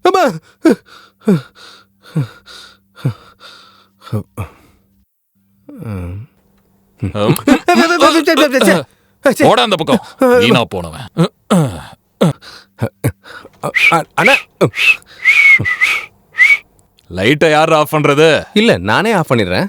அம்மா. போடா அந்த பக்கம். வீணா போனவன். அண்ணா, லைட்டை யார் ஆஃப் பண்றது? இல்ல நானே ஆஃப் பண்ணிடுறேன்.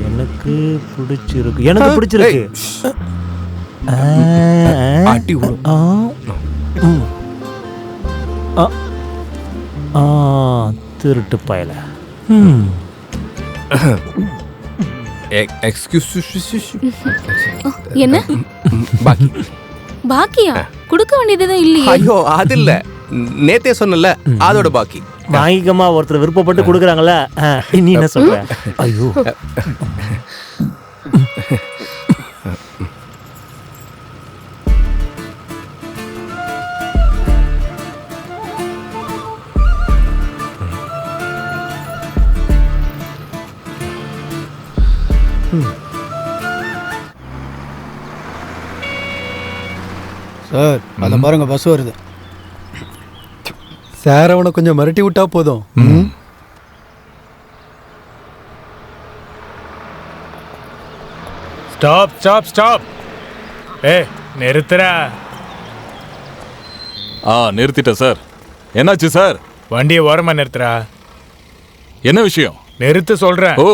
எனக்கு பிடிச்சிருக்கு, எனக்கு பிடிச்சிருக்கு. அடி திருட்டு பயல. என்ன பாக்கி பாக்கியா? கொடுக்க வேண்டியதுதான் இல்லையே. ஐயோ அது இல்ல, நேத்தே சொன்னல அதோட பாக்கி. வாங்கிக்கமா, ஒருத்தர் விருப்பப்பட்டு கொடுக்குறாங்கல்ல. நீ என்ன சொல்ற? ஐயோ சார், அதை பாருங்க, பஸ் வருது. சார் அவனை கொஞ்சம் மிரட்டி விட்டா போதும். Stop stop stop. நிறுத்துறா. நிறுத்திட்டேன் சார். என்னாச்சு சார்? வண்டியை ஓரமா நிறுத்துறா. என்ன விஷயம்? நிறுத்து சொல்றேன். ஓ,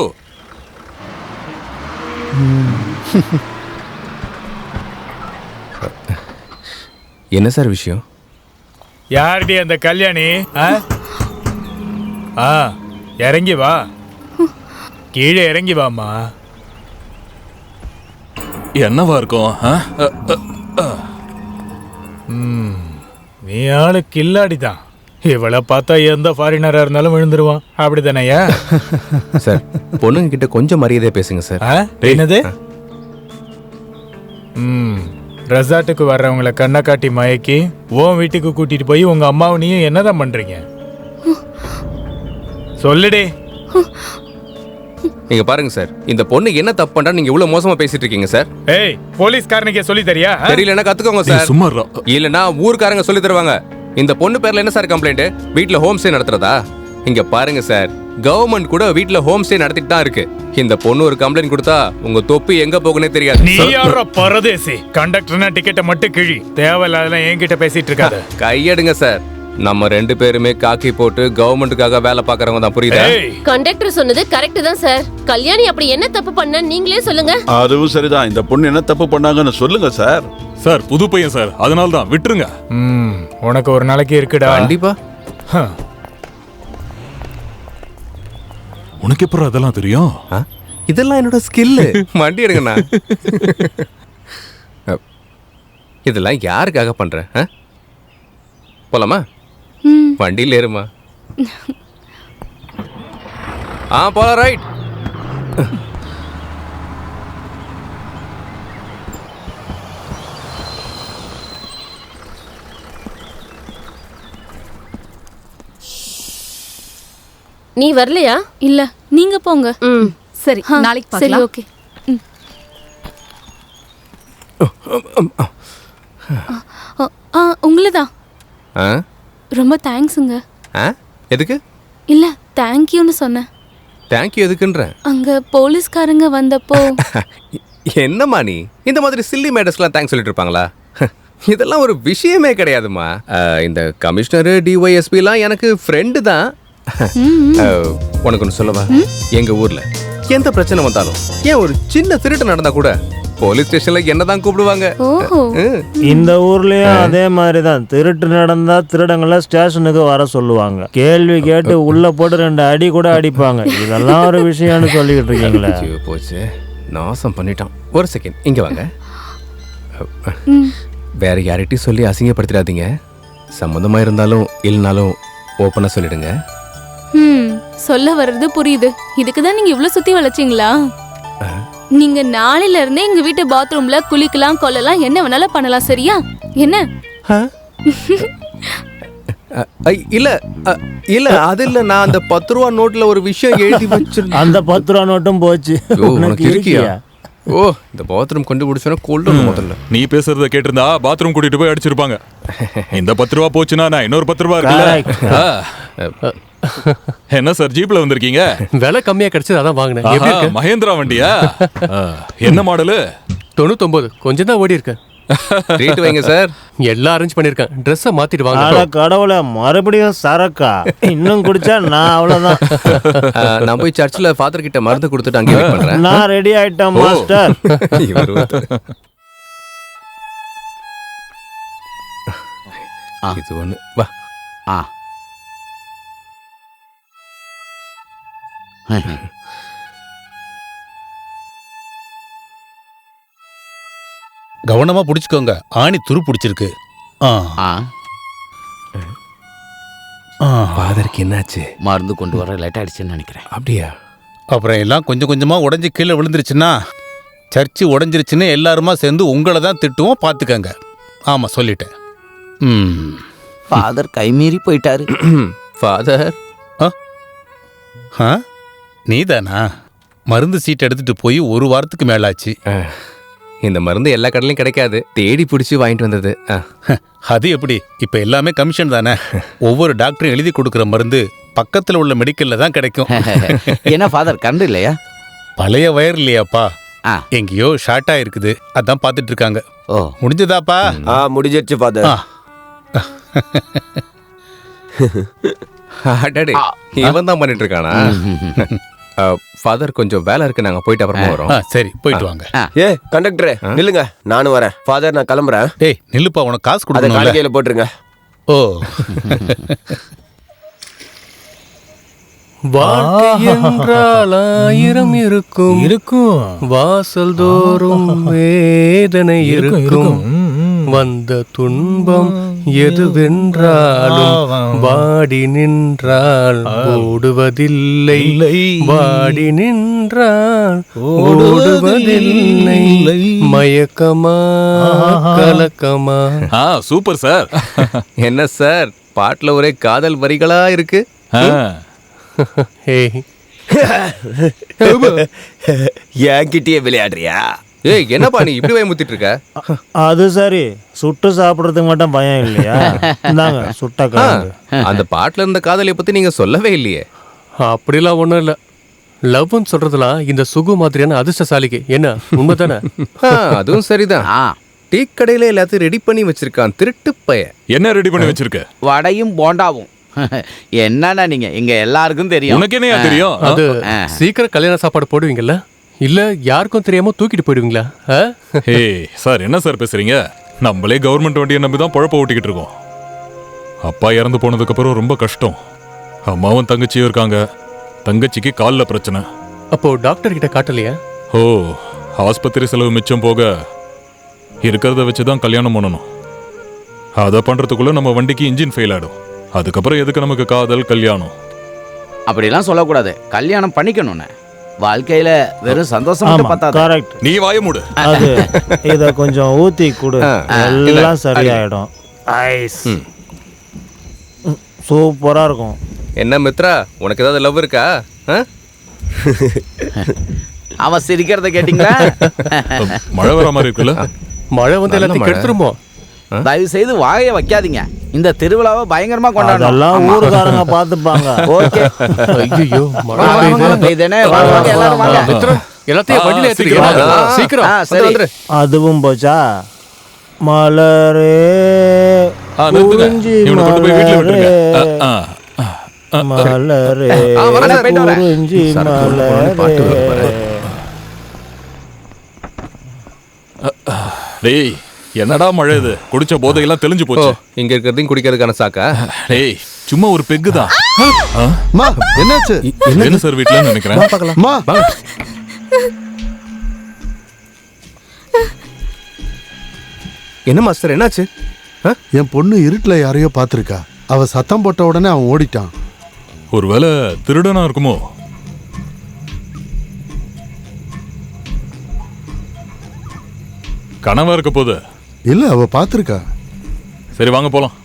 என்ன சார் விஷயம்? யாருடி அந்த கல்யாணி? இறங்கி வா, கீழே இறங்கி வாமா. என்னவா இருக்கும்? நீ ஆளு கில்லாடிதான். இவளை பார்த்தா எந்த ஃபாரினரா இருந்தாலும் விழுந்துருவான். அப்படிதானயா? சார், பொண்ணுங்க கிட்ட கொஞ்சம் மரியாதையா பேசுங்க சார். என்னது? ரெசார்ட்டுக்கு வர்றவங்களை கண்ணை காட்டி மயக்கி உன் வீட்டுக்கு கூட்டிட்டு போய் உங்க அம்மாவும் நீயும் என்னதான் பண்றீங்க? சொல்லுடே. நீங்க பாருங்க சார், இந்த பொண்ணு என்ன தப்பு பண்றா நீங்க இவ்வளவு மோசமா பேசிட்டு இருக்கீங்க சார். போலீஸ்காரனுக்கே சொல்லி தரியா? தெரியலன்னா கத்துக்கோங்க சார். சும்மா இல்லன்னா ஊர்க்காரங்க சொல்லி தருவாங்க. இந்த பொண்ணு பேர்ல என்ன சார் கம்ப்ளைண்ட்? வீட்ல ஹோம் ஸ்டே நடத்துறதா? இங்க பாருங்க சார், கவர்மெண்ட் கூட வீட்ல ஹோம் ஸ்டே நடத்திட்டு தான் இருக்கு. இந்த பொண்ணு ஒரு கம்ப்ளைண்ட் கொடுத்தா உங்க தொப்பி எங்க போகுனே தெரியாது. நீ யாரோ பரதேசி? கண்டக்டர்னா டிக்கெட்டை மட்டும் கிழி. தேவையில்லாதெல்லாம் என்கிட்ட பேசிட்டு இருக்காத. கையெடுங்க சார். நம்ம ரெண்டு பேருமே காக்கி போட்டு கவர்மெண்ட்டுக்காக வேலை பாக்குறவங்க தான், புரியுதா? கண்டக்டர் சொன்னது கரெக்ட் தான் சார். கல்யாணி அப்படி என்ன தப்பு பண்ண நீங்களே சொல்லுங்க. அதுவும் சரிதான். இந்த பொண்ணு என்ன தப்பு பண்ணாங்கன்னு சொல்லுங்க சார். சார், புது பையன் சார், அதனால தான் விட்டுருங்க. உனக்கு ஒரு நாளைக்கு இருக்குடா. கண்டிப்பா. உனக்கு எப்பறம் அதெல்லாம் தெரியும்? இதெல்லாம் என்னோட ஸ்கில். வண்டி எடுங்கண்ணா. இதெல்லாம் யாருக்காக பண்ற? போலாமா? வண்டியில் ஏறுமா? போலாம். ரைட். நீ வரலையா? இல்ல, நீங்க போங்க. சரி, நாளைக்கு பார்க்கலாம். ஓகே. உங்களதான். ரொம்ப தேங்க்ஸுங்க. எதுக்கு? இல்ல, தேங்க்யூன்னு சொன்னேன். தேங்க்யூ எதுக்குன்ற? அங்க போலீஸ்காரங்க வந்தப்போ. என்னம்மா நீ இந்த மாதிரி சில்லி மேட்டர்ஸ்லாம் தேங்க்ஸ் சொல்லிட்டு இருப்பாங்களா? இதெல்லாம் ஒரு விஷயமே கிடையாதுமா. இந்த கமிஷனர் டிஒய்எஸ்பிலாம் எனக்கு ஃப்ரெண்டு தான். உனக்கு ஒன்று சொல்லவா? எங்க ஊர்ல எந்த பிரச்சனை வந்தாலும், ஏன் ஒரு சின்ன திருட்டு நடந்தா கூட போலீஸ் ஸ்டேஷன்ல என்னதான் கூப்பிடுவாங்க. இந்த ஊர்லயும் அதே மாதிரிதான். திருட்டு நடந்தா திருடங்கள ஸ்டேஷனுக்கு வர சொல்லுவாங்க. கேள்வி கேட்டு உள்ள போட்டு 2 அடி கூட அடிப்பாங்க. இதெல்லாம் ஒரு விஷயம்னு சொல்லிக்கிட்டு இருக்கீங்களே. போச்சு, நாசம் பண்ணிட்டான். ஒரு செகண்ட், இங்க வாங்க. வேற யார்கிட்டயும் சொல்லி அசிங்கப்படுத்திடாதீங்க. சம்மந்தமா இருந்தாலும் இல்லைனாலும் ஓப்பனா சொல்லிடுங்க. சொல்ல வர்றது புரியுது. இதுக்கு தான் நீங்க இவ்ளோ சுத்தி வளைச்சீங்களா? நீங்க நாளையில இருந்தே எங்க வீட்டு பாத்ரூம்ல குளிக்கலாம், கொள்ளலாம், என்ன வேணாலும் பண்ணலாம். சரியா? என்ன? இல்ல இல்ல அது இல்ல, நான் அந்த 10 ரூபா நோட்ல ஒரு விஷயம் எழுதி வச்சிருந்தேன். அந்த 10 ரூபா நோட்டும் போச்சு. உனக்கு இருக்கியா? ஓ, இந்த பாத்ரூம் கண்டுபிடிச்சோன்னா கொள்ளணும் முதல்ல. நீ பேசுறத கேட்டிருந்தா பாத்ரூம் கூட்டிட்டு போய் அடிச்சிருப்பாங்க. இந்த 10 ரூபா போச்சுன்னா நான் இன்னொரு 10 ரூபா இருக்குல்ல. என்ன சார் ஜீப்ல வந்திருக்கீங்க? விலை கம்மியா கிடைச்சது அதான் வாங்கினேன். எப்படி இருக்கு? மஹேந்திரா வண்டியா? என்ன மாடலு? 99. கொஞ்சம் தான் ஓடி இருக்கேன். ட்ரீட் வைங்க சார். எல்லாம் அரேஞ்ச் பண்ணிருக்கேன். ட்ரெஸ்ஸை மாத்திட்டு வாங்க. அட கடவுளே, மறுபடியும் சரக்கா? இன்னும் குடிச்சா நான் அவ்வளவுதான். நான் போய் சர்ச்சில் ஃபாதர் கிட்ட மருந்து கொடுத்துட்டு அங்கே வெயிட் பண்றேன். நான் ரெடி ஆயிட்டேன் மாஸ்டர். இது ஒண்ணு வா. கவனமா புடிச்சுக்கோங்க, ஆணி துரு பிடிச்சிருக்கு. ஃபாதருக்கு என்னாச்சு? மருந்து கொண்டு வர லேட் ஆயிடுச்சுன்னு நினைக்கிறேன். அப்படியா? அப்புறம் எல்லாம் கொஞ்சம் கொஞ்சமா உடஞ்சி கீழே விழுந்துருச்சுன்னா சர்ச்சு உடஞ்சிருச்சுன்னு எல்லாருமா சேர்ந்து உங்களை தான் திட்டுவோம், பார்த்துக்கங்க. ஆமா, சொல்லிட்டேன். ஃபாதர் கைமீறி போயிட்டாரு. ஃபாதர் நீதானா? மருந்து சீட் எடுத்துட்டு போய் 1 வாரத்துக்கு மேலாச்சு. இந்த மருந்து எல்லா கடையிலும் கிடைக்காது, தேடி பிடிச்சி வாங்கிட்டு வந்தது. அது எப்படி? இப்ப எல்லாமே கமிஷன் தானே. ஒவ்வொரு டாக்டரும் எழுதி கொடுக்குற மருந்து பக்கத்துல உள்ள மெடிக்கல்ல தான் கிடைக்கும். என்ன ஃபாதர் கண்டு இல்லையா? பழைய வயர் இல்லையாப்பா, எங்கேயோ ஷார்ட்டா இருக்குது, அதான் பார்த்துட்டு இருக்காங்க. ஓ, முடிஞ்சதாப்பா? முடிஞ்சிருச்சு ஃபாதர். அடடே, இவன் தான் பண்ணிட்டு இருக்கானா? ஃபாதர் கொஞ்சம் வேலை இருக்கு, நாங்க போயிட்டு அப்புறமா வரோம். சரி, போயிட்டு வாங்க. கண்டக்டரே நில்லுங்க, நானும் வரேன். ஃபாதர் நான் கிளம்புறேன். டேய் நில்லுப்பா, உனக்கு காசு கொடுக்கணும். காலிகையில போட்டுருங்க. ஓ, வாழ்க்கை என்றால் 1000 இருக்கும், வாசல் தோறும் வேதனை இருக்கும், வந்த துன்பம் எதுவென்றாலும் வாடி நின்றால் ஓடுவதில்லை, வாடி நின்றால் ஓடுவதில்லை, மயக்கமா கலக்கமா. Super sir. என்ன சார், பாட்டுல ஒரே காதல் வரிகளா இருக்கு. என்கிட்டயே விளையாடுறியா? ஏய், என்னப்பா நீ இப்படி பயமுத்திட்டு இருக்க? அது சரி, சுட்டு சாப்பிடுறதுக்கு மட்டும் பயம் இல்லையா? இந்தாங்க சுட்ட காது. அந்த பாட்டுல இருந்த காதலை பத்தி நீங்க சொல்லவே இல்லையே. அப்படிலாம் ஒண்ணும் இல்ல. லவ்னு சொல்றதுலாம் இந்த சுகு மாதிரியான அதிர்ஷ்டசாலிக்கு. என்ன உண்மைதானே? அதுவும் சரிதான். டீ கடையில எல்லாத்தையும் ரெடி பண்ணி வச்சிருக்கான் திருட்டு பையன். என்ன ரெடி பண்ணி வச்சிருக்க? வடையும் போண்டாவும். என்னன்னா நீங்க இங்க எல்லாருக்கும் தெரியும். உனக்கு என்னையா தெரியும்? அது சீக்கிரம் கல்யாண சாப்பாடு போடுவீங்கல்ல, இல்ல யாருக்கும் தெரியாம தூக்கிட்டு போயிடுவீங்களா? சார் என்ன சார் பேசுறீங்க? நம்மளே கவர்மெண்ட் வண்டியை நம்பி தான் பொழப்ப ஓட்டிக்கிட்டு இருக்கோம். அப்பா இறந்து போனதுக்கு அப்புறம் ரொம்ப கஷ்டம். அம்மாவும் தங்கச்சியும் இருக்காங்க. தங்கச்சிக்கு காலில் பிரச்சனை. அப்போ டாக்டர் கிட்ட காட்டலையா? ஓ, ஆஸ்பத்திரி செலவு மிச்சம் போக இருக்கிறத வச்சுதான் கல்யாணம் பண்ணணும். அதை பண்றதுக்குள்ள நம்ம வண்டிக்கு இன்ஜின் ஃபெயில் ஆயிடும். அதுக்கப்புறம் எதுக்கு நமக்கு காதல் கல்யாணம்? அப்படிலாம் சொல்லக்கூடாது. கல்யாணம் பண்ணிக்கணும்னு வாழ்க்கையில வெறும் சந்தோஷம் பார்த்தா. கரெக்ட். நீ வாய மூடு. அது இத கொஞ்சம் ஊத்தி கொடு, எல்லாம் சரியாயிடும். ஐஸ் சூப்பரா இருக்கும். என்ன மித்ரா, உனக்கு ஏதாவது லவ் இருக்கா? அவன் சிரிக்கிறத கேட்டீங்களா? மழை வர மாதிரி இருக்குல்ல? மழை வந்து எல்லாத்தையும் கெடுத்துருமோ? தயவு செய்து வாயை வைக்காதீங்க. இந்த திருவிழாவை பயங்கரமா கொண்டாடணும். அதெல்லாம் ஊர்காரங்க பாத்துப்பாங்க. ஓகே. ஐயோ, எல்லாத்தையும் வண்டியில ஏத்துறீங்க. சீக்கிரம். அதுவும் போச்சா? மலரே குறிஞ்சி மலரே மலரே குறிஞ்சி மலரே. டேய், என்னடா மழை இது? குடிச்ச போதையெல்லாம் தெளிஞ்சு போச்சு. இங்க இருக்கிறதையும் குடிக்கிறதுக்கான சாக்கா? டேய், சும்மா ஒரு பெக்கு தான். என்னாச்சு? என்ன சார் வீட்டுல நினைக்கிறேன். என்ன மாஸ்டர், என்னாச்சு? என் பொண்ணு இருட்டுல யாரையோ பாத்துருக்கா. அவ சத்தம் போட்ட உடனே அவன் ஓடிட்டான். ஒருவேளை திருடனா இருக்குமோ? கனவா இருக்க போது. இல்ல, அவ பாத்திருக்கா. சரி வாங்க போலாம்.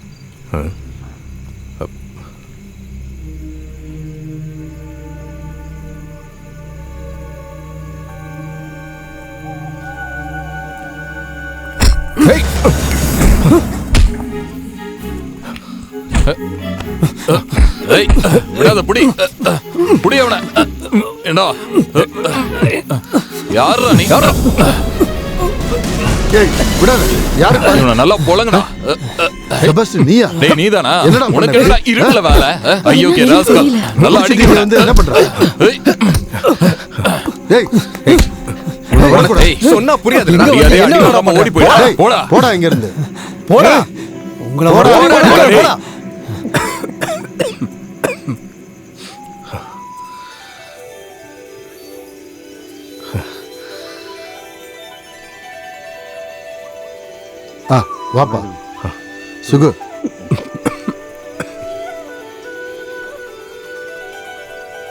விடாத புடி புடி அவன. ஏண்டா யாரா நீ? ஏய் விடாத. யாரு இவனை நல்லா பொளங்கடா. செபஸ்டியன் நீயா? டேய் நீதானா? என்னடா உனக்கு என்னடா இருட்டுல வேலை? ஐயோ கே ராஸ்கல். நல்லா அடிக்கிறீங்க வந்து என்ன பண்ற? ஏய் ஏய் ஏய் சொன்னா புரியாது. அடி வராம ஓடி போடா. போடா போடா இங்க இருந்து. போடா. உங்களை போடா. வாப்பா சுகு.